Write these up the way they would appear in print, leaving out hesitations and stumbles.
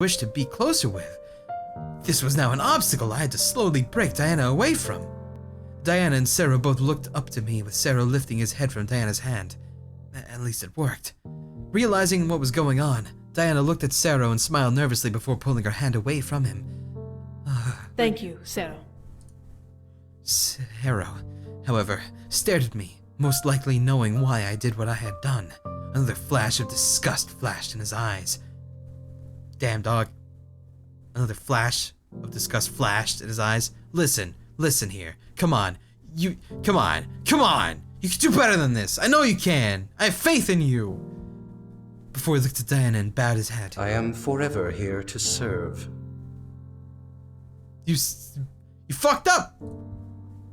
wished to be closer with. This was now an obstacle I had to slowly break Diana away from. Diana and Sarah both looked up to me, with Sarah lifting his head from Diana's hand. At least it worked. Realizing what was going on, Diana looked at Sarah and smiled nervously before pulling her hand away from him. Thank you, Sarah. Sarah, however, stared at me, most likely knowing why I did what I had done. Another flash of disgust flashed in his eyes. Damn dog. Another flash of disgust flashed in his eyes. Listen here. Come on. Come on. You can do better than this. I know you can. I have faith in you. Before he looked at Diana and bowed his head. I am forever here to serve. You fucked up!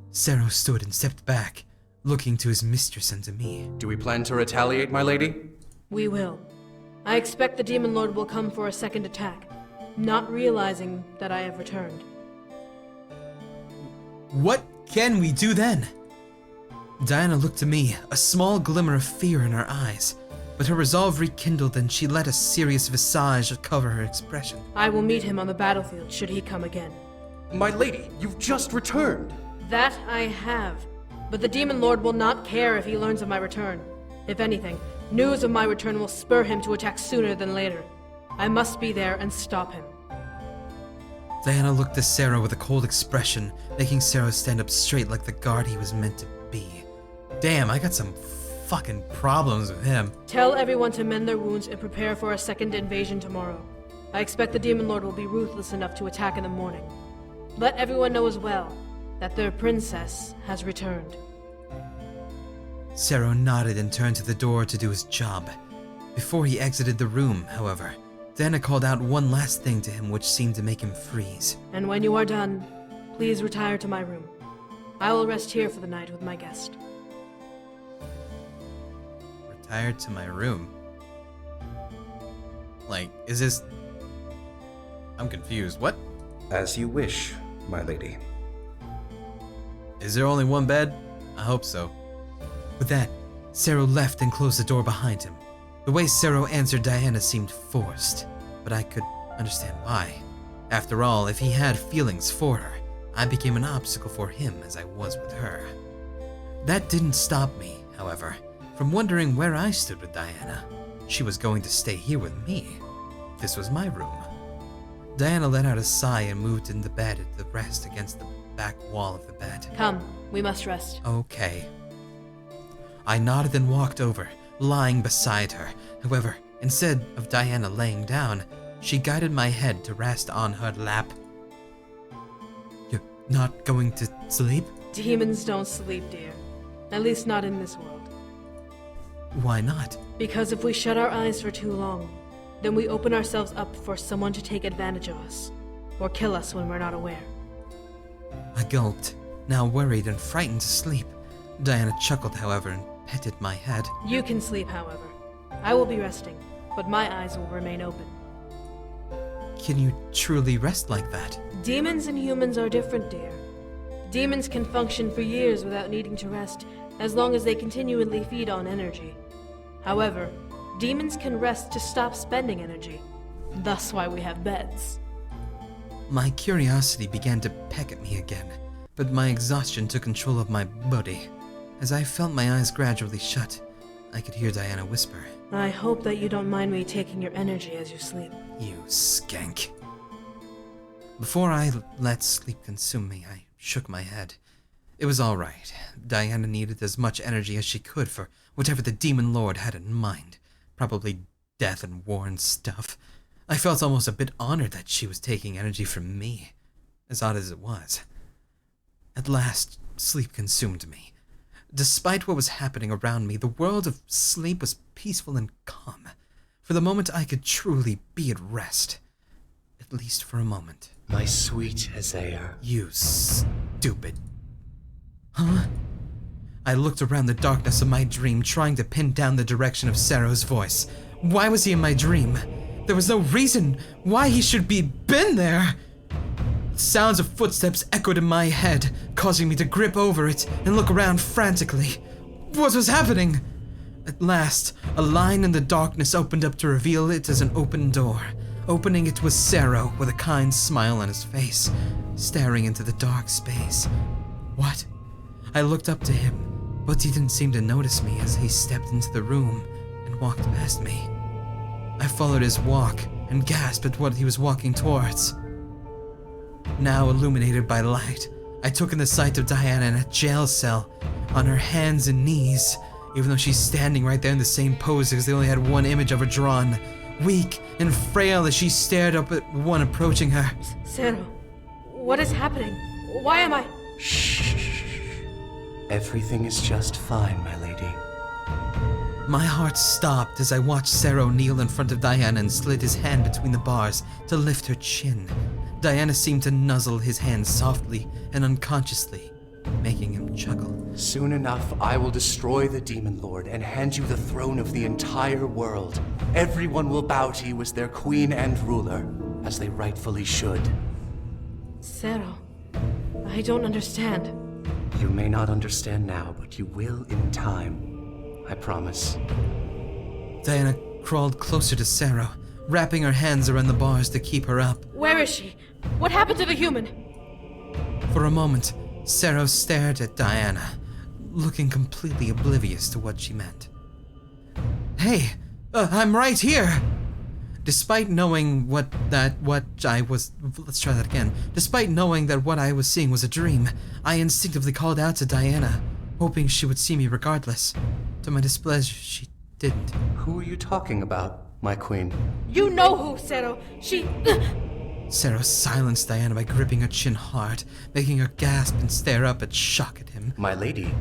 Sarah stood and stepped back, looking to his mistress and to me. Do we plan to retaliate, my lady? We will. I expect the Demon Lord will come for a second attack, not realizing that I have returned. What can we do then? Diana looked to me, a small glimmer of fear in her eyes, but her resolve rekindled and she let a serious visage cover her expression. I will meet him on the battlefield should he come again. My lady, you've just returned. That I have, but the Demon Lord will not care if he learns of my return. If anything, news of my return will spur him to attack sooner than later. I must be there and stop him. Diana looked at Sarah with a cold expression, making Sarah stand up straight like the guard he was meant to be. Damn, I got some fucking problems with him. Tell everyone to mend their wounds and prepare for a second invasion tomorrow. I expect the Demon Lord will be ruthless enough to attack in the morning. Let everyone know as well that their princess has returned. Sarah nodded and turned to the door to do his job. Before he exited the room, however, Diana called out one last thing to him which seemed to make him freeze. And when you are done, please retire to my room. I will rest here for the night with my guest. Retire to my room? Like, is this... I'm confused. What? As you wish, my lady. Is there only one bed? I hope so. With that, Sarah left and closed the door behind him. The way Sarah answered Diana seemed forced, but I could understand why. After all, if he had feelings for her, I became an obstacle for him as I was with her. That didn't stop me, however, from wondering where I stood with Diana. She was going to stay here with me. This was my room. Diana let out a sigh and moved in the bed to rest against the back wall of the bed. Come, we must rest. Okay. I nodded and walked over, lying beside her. However, instead of Diana laying down, she guided my head to rest on her lap. You're not going to sleep? Demons don't sleep, dear. At least not in this world. Why not? Because if we shut our eyes for too long, then we open ourselves up for someone to take advantage of us, or kill us when we're not aware. I gulped, now worried and frightened to sleep. Diana chuckled, however, and petted my head. You can sleep, however. I will be resting, but my eyes will remain open. Can you truly rest like that? Demons and humans are different, dear. Demons can function for years without needing to rest, as long as they continually feed on energy. However, demons can rest to stop spending energy. Thus why we have beds. My curiosity began to peck at me again, but my exhaustion took control of my body. As I felt my eyes gradually shut, I could hear Diana whisper, I hope that you don't mind me taking your energy as you sleep. You skank. Before I let sleep consume me, I shook my head. It was all right. Diana needed as much energy as she could for whatever the Demon Lord had in mind. Probably death and war and stuff. I felt almost a bit honored that she was taking energy from me, as odd as it was. At last, sleep consumed me. Despite what was happening around me, the world of sleep was peaceful and calm. For the moment, I could truly be at rest. At least for a moment. My sweet Isaiah. You stupid... Huh? I looked around the darkness of my dream, trying to pin down the direction of Sarah's voice. Why was he in my dream? There was no reason why he should be been there. Sounds of footsteps echoed in my head, causing me to grip over it and look around frantically. What was happening? At last, a line in the darkness opened up to reveal it as an open door. Opening it was Sero with a kind smile on his face, staring into the dark space. What? I looked up to him, but he didn't seem to notice me as he stepped into the room and walked past me. I followed his walk and gasped at what he was walking towards. Now illuminated by light, I took in the sight of Diana in a jail cell, on her hands and knees, even though she's standing right there in the same pose because they only had one image of her drawn, weak and frail as she stared up at one approaching her. Zero, what is happening? Why am I... Shh. Everything is just fine, my lady. My heart stopped as I watched Sero kneel in front of Diana and slid his hand between the bars to lift her chin. Diana seemed to nuzzle his hand softly and unconsciously, making him chuckle. Soon enough, I will destroy the Demon Lord and hand you the throne of the entire world. Everyone will bow to you as their queen and ruler, as they rightfully should. Zero, I don't understand. You may not understand now, but you will in time. I promise. Diana crawled closer to Sero, wrapping her hands around the bars to keep her up. Where is she? What happened to the human? For a moment, Sero stared at Diana, looking completely oblivious to what she meant. Hey, I'm right here! Despite knowing Despite knowing that what I was seeing was a dream, I instinctively called out to Diana, hoping she would see me regardless. To my displeasure, she didn't. Who are you talking about, my queen? You know who, Zero. She... Sero silenced Diana by gripping her chin hard, making her gasp and stare up in shock at him. My lady,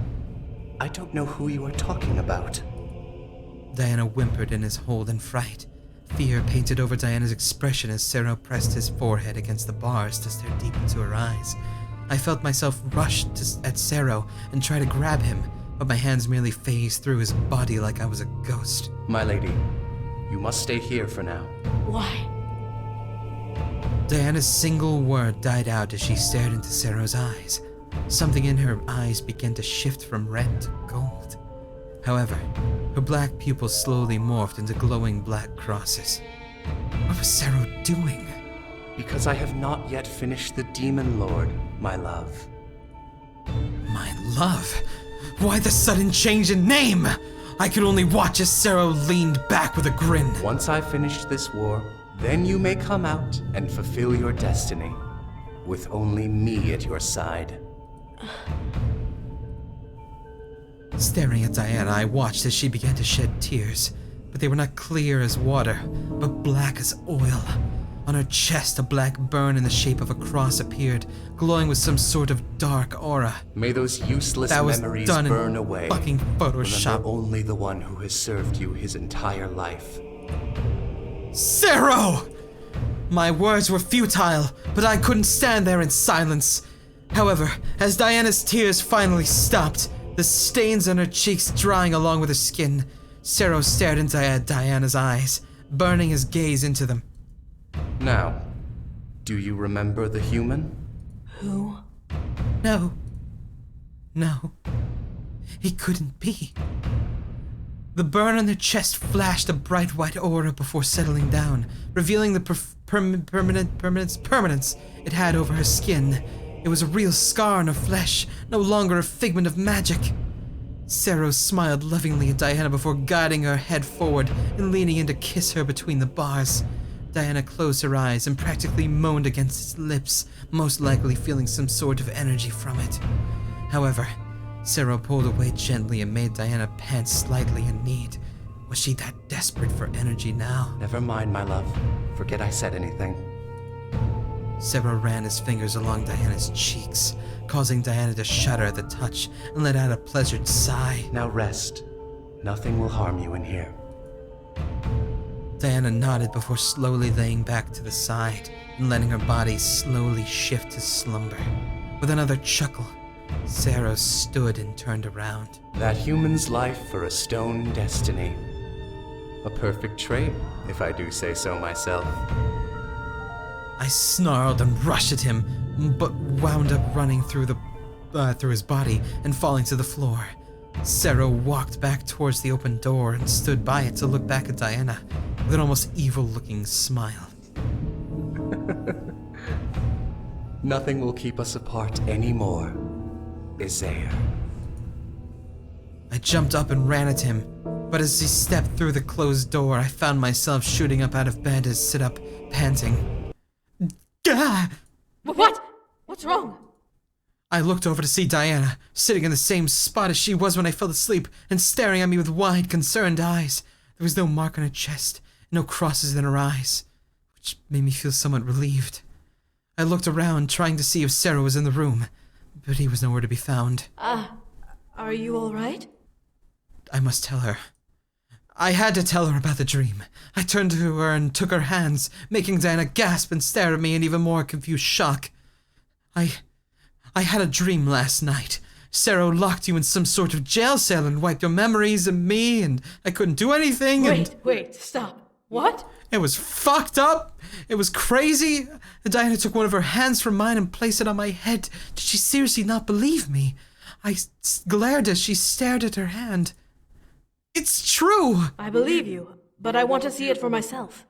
I don't know who you are talking about. Diana whimpered in his hold in fright. Fear painted over Diana's expression as Sero pressed his forehead against the bars to stare deep into her eyes. I felt myself rush at Sero and try to grab him, but my hands merely phased through his body like I was a ghost. My lady, you must stay here for now. Why? Diana's single word died out as she stared into Sero's eyes. Something in her eyes began to shift from red to gold. However, her black pupils slowly morphed into glowing black crosses. What was Sero doing? Because I have not yet finished the Demon Lord, my love. My love? Why the sudden change in name? I could only watch as Sero leaned back with a grin. Once I finish this war, then you may come out and fulfill your destiny, with only me at your side. Staring at Diana, I watched as she began to shed tears, but they were not clear as water, but black as oil. On her chest, a black burn in the shape of a cross appeared, glowing with some sort of dark aura. May those useless That was memories done in burn away. fucking Photoshop. Remember only the one who has served you his entire life. Sero! My words were futile, but I couldn't stand there in silence. However, as Diana's tears finally stopped, the stains on her cheeks drying along with her skin, Sero stared into Diana's eyes, burning his gaze into them. Now, do you remember the human? Who? No. He couldn't be. The burn on their chest flashed a bright white aura before settling down, revealing the permanence it had over her skin. It was a real scar on her flesh, no longer a figment of magic. Sero smiled lovingly at Diana before guiding her head forward and leaning in to kiss her between the bars. Diana closed her eyes and practically moaned against his lips, most likely feeling some sort of energy from it. However, Sero pulled away gently and made Diana pant slightly in need. Was she that desperate for energy now? Never mind, my love. Forget I said anything. Sero ran his fingers along Diana's cheeks, causing Diana to shudder at the touch and let out a pleasured sigh. Now rest. Nothing will harm you in here. Diana nodded before slowly laying back to the side and letting her body slowly shift to slumber. With another chuckle, Sero stood and turned around. That human's life for a stone destiny. A perfect trait, if I do say so myself. I snarled and rushed at him, but wound up running through his body and falling to the floor. Sero walked back towards the open door and stood by it to look back at Diana with an almost evil-looking smile. Nothing will keep us apart anymore, Isaiah. I jumped up and ran at him, but as he stepped through the closed door, I found myself shooting up out of bed as sit up, panting. Gah! What? What's wrong? I looked over to see Diana, sitting in the same spot as she was when I fell asleep, and staring at me with wide, concerned eyes. There was no mark on her chest, no crosses in her eyes, which made me feel somewhat relieved. I looked around, trying to see if Sarah was in the room, but he was nowhere to be found. Are you all right? I must tell her. I had to tell her about the dream. I turned to her and took her hands, making Diana gasp and stare at me in even more confused shock. I had a dream last night. Sarah locked you in some sort of jail cell and wiped your memories of me, and I couldn't do anything. Wait, stop. What? It was fucked up. It was crazy. Diana took one of her hands from mine and placed it on my head. Did she seriously not believe me? I glared as she stared at her hand. It's true! I believe you, but I want to see it for myself.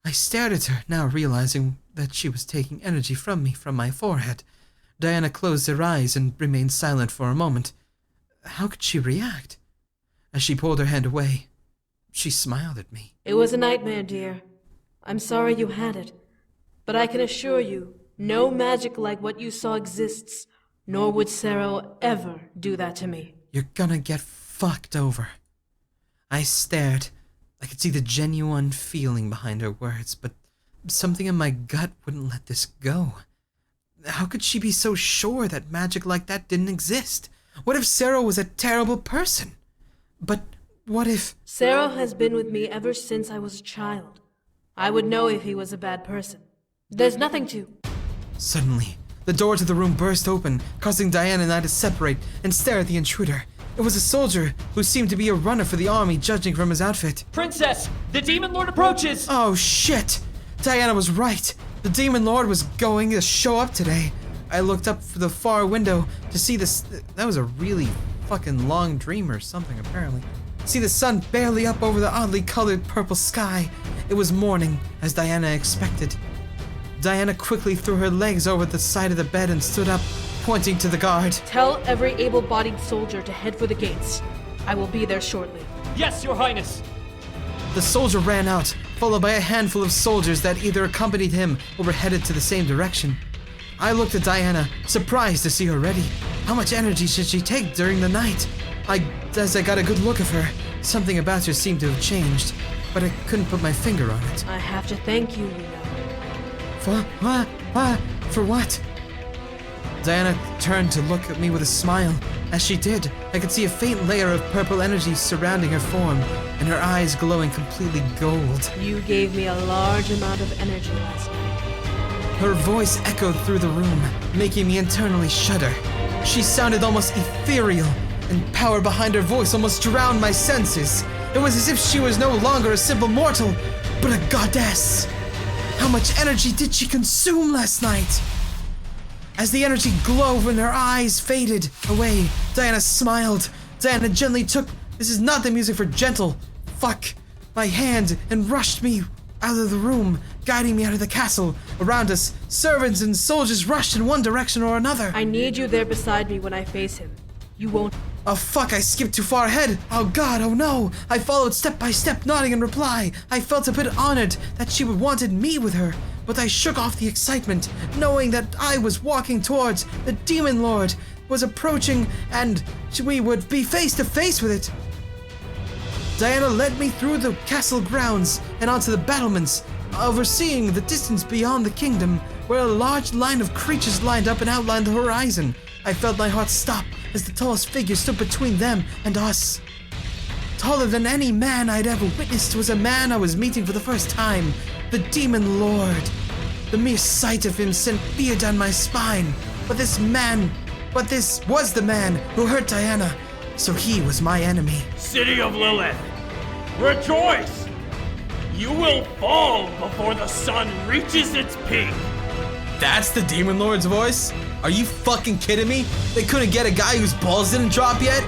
I stared at her, now realizing that she was taking energy from me from my forehead. Diana closed her eyes and remained silent for a moment. How could she react? As she pulled her hand away, she smiled at me. It was a nightmare, dear. I'm sorry you had it, but I can assure you, no magic like what you saw exists, nor would Sarah ever do that to me. You're gonna get fucked over. I stared. I could see the genuine feeling behind her words, but something in my gut wouldn't let this go. How could she be so sure that magic like that didn't exist? What if Sarah was a terrible person? But what if... Sarah has been with me ever since I was a child. I would know if he was a bad person. There's nothing to... Suddenly, the door to the room burst open, causing Diana and I to separate and stare at the intruder. It was a soldier who seemed to be a runner for the army, judging from his outfit. Princess, the Demon Lord approaches! Oh shit! Diana was right. The Demon Lord was going to show up today. I looked up for the far window to see this. That was a really fucking long dream or something, apparently. See the sun barely up over the oddly colored purple sky. It was morning, as Diana expected. Diana quickly threw her legs over the side of the bed and stood up, pointing to the guard. Tell every able-bodied soldier to head for the gates. I will be there shortly. Yes, Your Highness! The soldier ran out, followed by a handful of soldiers that either accompanied him or were headed to the same direction. I looked at Diana, surprised to see her ready. How much energy should she take during the night? As I got a good look of her, something about her seemed to have changed, but I couldn't put my finger on it. I have to thank you, know. For what? Diana turned to look at me with a smile. As she did, I could see a faint layer of purple energy surrounding her form, and her eyes glowing completely gold. You gave me a large amount of energy last night. Her voice echoed through the room, making me internally shudder. She sounded almost ethereal, and power behind her voice almost drowned my senses. It was as if she was no longer a simple mortal, but a goddess. How much energy did she consume last night? As the energy glow in her eyes faded away, Diana smiled. Diana gently took, this is not the music for gentle, my hand and rushed me out of the room, guiding me out of the castle. Around us, servants and soldiers rushed in one direction or another. I need you there beside me when I face him. You won't... Oh fuck, I skipped too far ahead. Oh god, oh no. I followed step by step, nodding in reply. I felt a bit honored that she wanted me with her, but I shook off the excitement, knowing that I was walking towards the Demon Lord, was approaching, and we would be face to face with it. Diana led me through the castle grounds and onto the battlements, overseeing the distance beyond the kingdom, where a large line of creatures lined up and outlined the horizon. I felt my heart stop as the tallest figure stood between them and us. Taller than any man I'd ever witnessed was a man I was meeting for the first time, the Demon Lord. The mere sight of him sent fear down my spine, but this was the man who hurt Diana, so he was my enemy. City of Lilith, rejoice! You will fall before the sun reaches its peak. That's the Demon Lord's voice? Are you fucking kidding me? They couldn't get a guy whose balls didn't drop yet?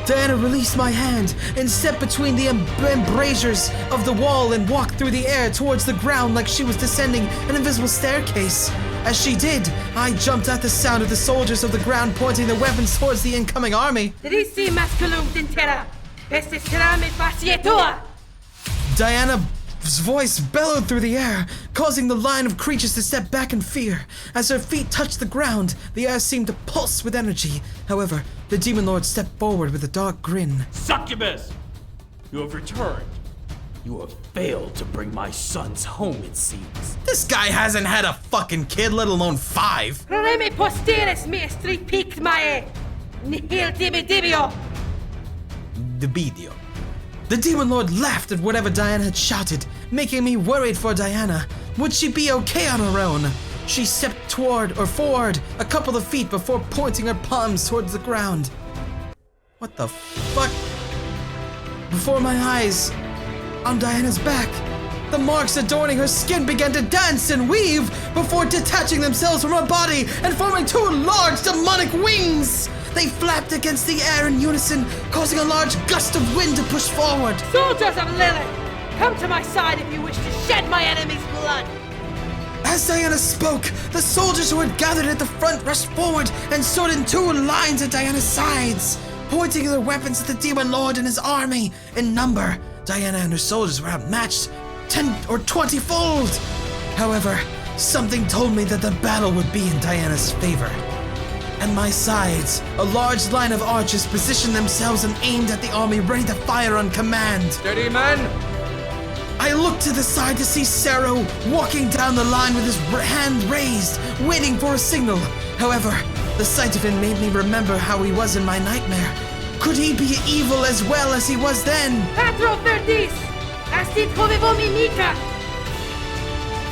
Diana released my hand and stepped between the embrasures of the wall and walked through the air towards the ground like she was descending an invisible staircase. As she did, I jumped at the sound of the soldiers of the ground pointing their weapons towards the incoming army. Risi masculum dintera. Pestis cerame facietua. Diana's voice bellowed through the air, causing the line of creatures to step back in fear. As her feet touched the ground, the air seemed to pulse with energy. However, the Demon Lord stepped forward with a dark grin. Succubus! You have returned. You have failed to bring my sons home, it seems. This guy hasn't had a fucking kid, let alone 5. Reme posteres maestri pict mae. Nihil dibidibio. The video. The Demon Lord laughed at whatever Diana had shouted, making me worried for Diana. Would she be okay on her own? She stepped forward a couple of feet before pointing her palms towards the ground. What the fuck? Before my eyes, on Diana's back, the marks adorning her skin began to dance and weave before detaching themselves from her body and forming 2 large demonic wings. They flapped against the air in unison, causing a large gust of wind to push forward. Soldiers of Lilith, come to my side if you wish to shed my enemy's blood. As Diana spoke, the soldiers who had gathered at the front rushed forward and stood in 2 lines at Diana's sides, pointing their weapons at the Demon Lord and his army. In number, Diana and her soldiers were outmatched 10 or 20-fold. However, something told me that the battle would be in Diana's favor. At my sides, a large line of archers positioned themselves and aimed at the army, ready to fire on command. Steady, men! I looked to the side to see Sero walking down the line with his hand raised, waiting for a signal. However, the sight of him made me remember how he was in my nightmare. Could he be evil as well as he was then? Patro verdis, astit hovivo mimica.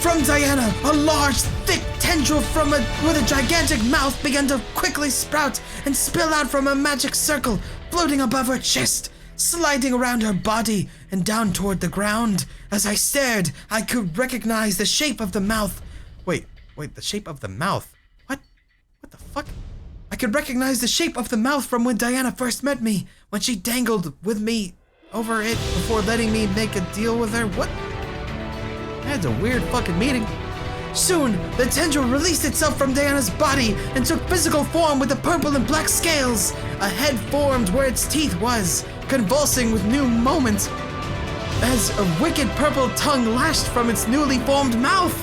From Diana, a large, thick tendril with a gigantic mouth began to quickly sprout and spill out from a magic circle, floating above her chest, sliding around her body and down toward the ground. As I stared, I could recognize the shape of the mouth. Wait, the shape of the mouth? What the fuck? I could recognize the shape of the mouth from when Diana first met me, when she dangled with me over it before letting me make a deal with her. What? That's a weird fucking meeting. Soon, the tendril released itself from Diana's body and took physical form with the purple and black scales. A head formed where its teeth was, convulsing with new moments, as a wicked purple tongue lashed from its newly formed mouth.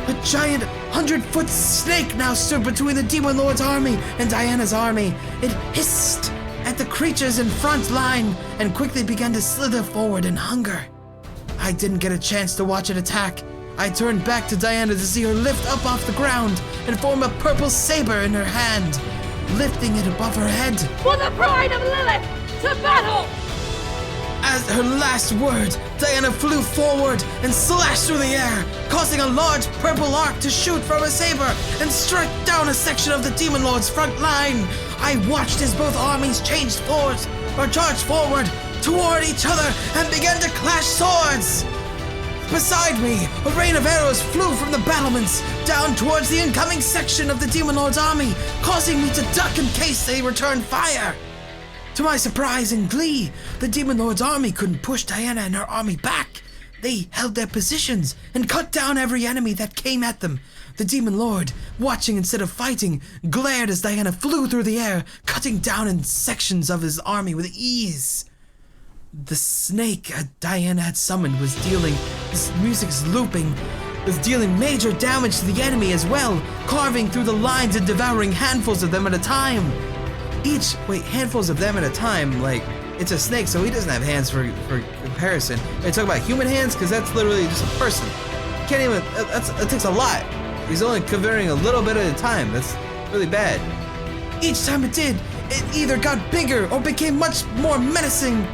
A giant 100-foot snake now stood between the Demon Lord's army and Diana's army. It hissed at the creatures in front line and quickly began to slither forward in hunger. I didn't get a chance to watch it attack. I turned back to Diana to see her lift up off the ground and form a purple saber in her hand, lifting it above her head. For the pride of Lilith, to battle! As her last word, Diana flew forward and slashed through the air, causing a large purple arc to shoot from her saber and strike down a section of the Demon Lord's front line. I watched as both armies charged forward toward each other and began to clash swords. Beside me, a rain of arrows flew from the battlements down towards the incoming section of the Demon Lord's army, causing me to duck in case they returned fire. To my surprise and glee, the Demon Lord's army couldn't push Diana and her army back. They held their positions and cut down every enemy that came at them. The Demon Lord, watching instead of fighting, glared as Diana flew through the air, cutting down in sections of his army with ease. The snake Diana had summoned was this music's looping, was dealing major damage to the enemy as well, carving through the lines and devouring handfuls of them at a time. Handfuls of them at a time, like, it's a snake, so he doesn't have hands for comparison. Are you talking about human hands? Because that's literally just a person. Can't even, that takes a lot. He's only covering a little bit at a time. That's really bad. Each time it did, it either got bigger or became much more menacing.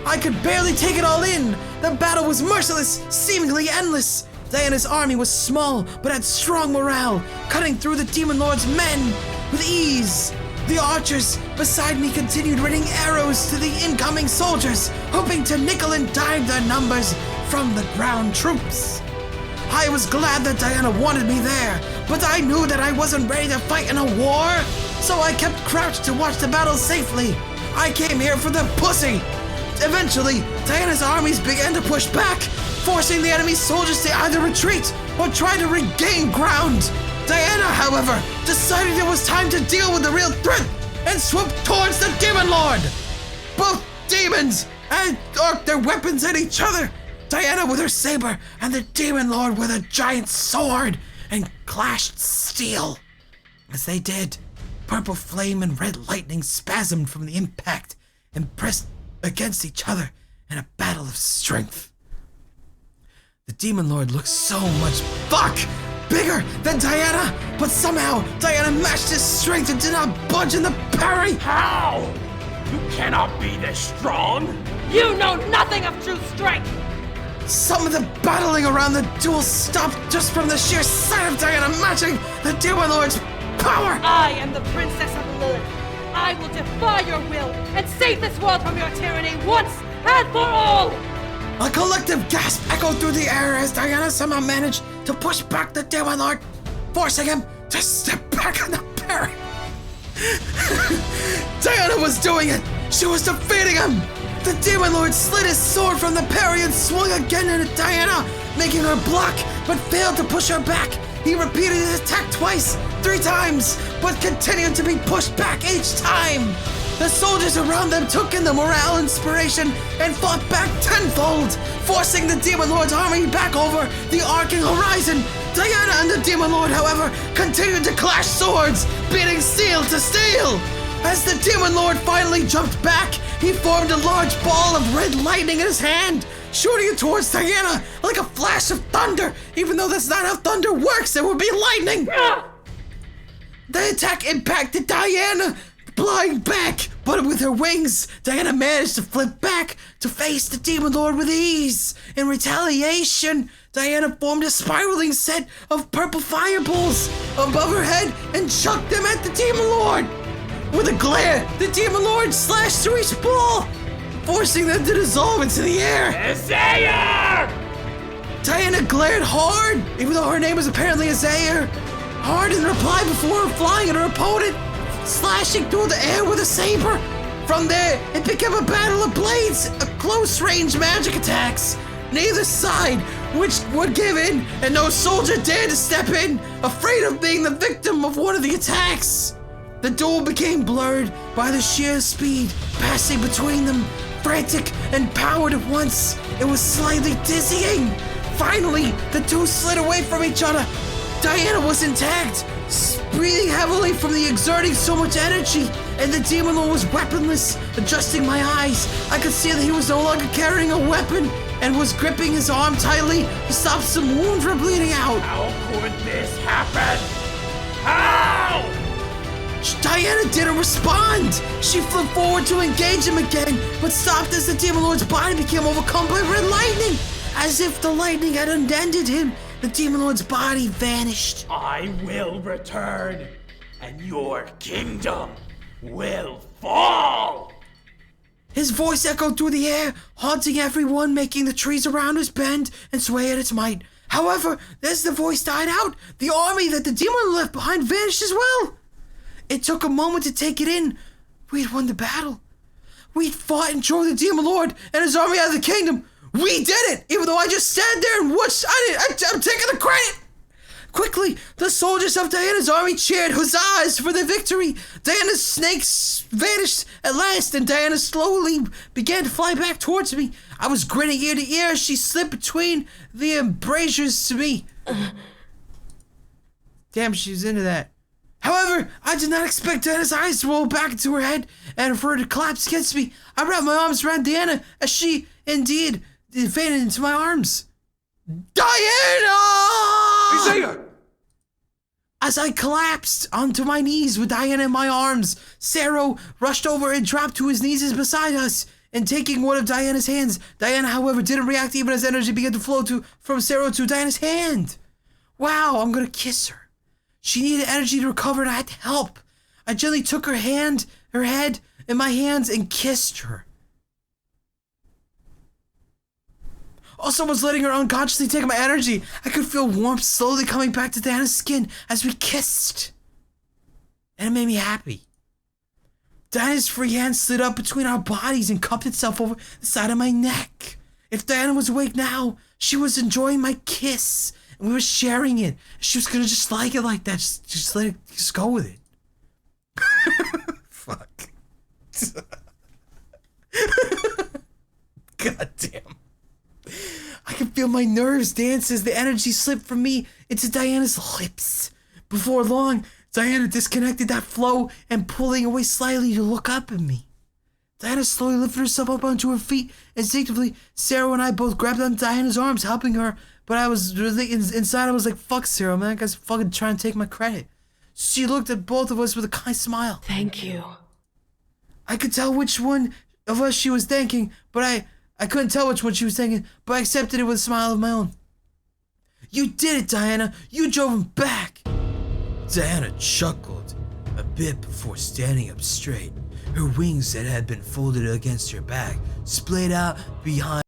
I could barely take it all in. The battle was merciless, seemingly endless. Diana's army was small, but had strong morale, cutting through the Demon Lord's men with ease. The archers beside me continued raining arrows to the incoming soldiers, hoping to nickel and dime their numbers from the ground troops. I was glad that Diana wanted me there, but I knew that I wasn't ready to fight in a war, so I kept crouched to watch the battle safely. I came here for the pussy! Eventually, Diana's armies began to push back, forcing the enemy soldiers to either retreat or try to regain ground. Diana, however, decided it was time to deal with the real threat and swooped towards the Demon Lord. Both demons and arced their weapons at each other. Diana with her saber and the Demon Lord with a giant sword, and clashed steel. As they did, purple flame and red lightning spasmed from the impact and pressed against each other in a battle of strength. The Demon Lord looked so much bigger than Diana, but somehow Diana matched his strength and did not budge in the parry. How? You cannot be this strong! You know nothing of true strength! Some of the battling around the duel stopped just from the sheer sight of Diana matching the Demon Lord's power! I am the Princess of Lilith. I will defy your will and save this world from your tyranny once and for all! A collective gasp echoed through the air as Diana somehow managed to push back the Demon Lord, forcing him to step back on the parry. Diana was doing it! She was defeating him! The Demon Lord slid his sword from the parry and swung again at Diana, making her block, but failed to push her back. He repeated his attack twice, 3 times, but continued to be pushed back each time. The soldiers around them took in the morale inspiration and fought back tenfold, forcing the Demon Lord's army back over the arcing horizon. Diana and the Demon Lord, however, continued to clash swords, beating steel to steel. As the Demon Lord finally jumped back, he formed a large ball of red lightning in his hand, shooting it towards Diana like a flash of thunder. Even though that's not how thunder works, it would be lightning. The attack impacted Diana, flying back, but with her wings, Diana managed to flip back to face the Demon Lord with ease. In retaliation, Diana formed a spiraling set of purple fireballs above her head and chucked them at the Demon Lord. With a glare, the Demon Lord slashed through each ball, forcing them to dissolve into the air. Isaiah! Diana glared hard, even though her name was apparently Isaiah, hard in reply before flying at her opponent, slashing through the air with a saber. From there, it became a battle of blades, a close-range magic attacks. Neither side which would give in, and no soldier dared to step in, afraid of being the victim of one of the attacks. The duel became blurred by the sheer speed passing between them, frantic and powered at once. It was slightly dizzying. Finally, the two slid away from each other. Diana was intact, breathing heavily from the exerting so much energy, and the Demon Lord was weaponless. Adjusting my eyes, I could see that he was no longer carrying a weapon and was gripping his arm tightly to stop some wound from bleeding out. How could this happen? How? Diana didn't respond. She flew forward to engage him again, but stopped as the Demon Lord's body became overcome by red lightning. As if the lightning had undented him, the Demon Lord's body vanished. I will return, and your kingdom will fall! His voice echoed through the air, haunting everyone, making the trees around us bend and sway at its might. However, as the voice died out, the army that the Demon left behind vanished as well. It took a moment to take it in. We had won the battle. We'd fought and drove the Demon Lord and his army out of the kingdom. We did it, even though I just sat there and watched. I'm taking the credit. Quickly, the soldiers of Diana's army cheered huzzahs for the victory. Diana's snakes vanished at last, and Diana slowly began to fly back towards me. I was grinning ear to ear as she slipped between the embrasures to me. Damn, she was into that. However, I did not expect Diana's eyes to roll back into her head and for her to collapse against me. I wrapped my arms around Diana as she, indeed, fainted into my arms. Diana! Isaiah! As I collapsed onto my knees with Diana in my arms, Sero rushed over and dropped to his knees beside us and taking one of Diana's hands. Diana, however, didn't react even as energy began to flow from Sero to Diana's hand. Wow, I'm gonna kiss her. She needed energy to recover and I had to help. I gently took her head in my hands and kissed her. Also was letting her unconsciously take my energy. I could feel warmth slowly coming back to Diana's skin as we kissed. And it made me happy. Diana's free hand slid up between our bodies and cupped itself over the side of my neck. If Diana was awake now, she was enjoying my kiss, and we were sharing it. She was gonna just like it like that, just let it, just go with it. Fuck. God damn. I can feel my nerves dance as the energy slipped from me into Diana's lips. Before long, Diana disconnected that flow and pulling away slightly to look up at me. Diana slowly lifted herself up onto her feet. Instinctively, Sarah and I both grabbed on Diana's arms, helping her. But I was really inside. I was like, "Fuck, Sarah, man! That guy's fucking trying to take my credit." She looked at both of us with a kind smile. Thank you. I could tell which one of us she was thanking, but I couldn't tell which one she was thanking. But I accepted it with a smile of my own. "You did it, Diana! You drove him back!" Diana chuckled a bit before standing up straight. Her wings that had been folded against her back splayed out behind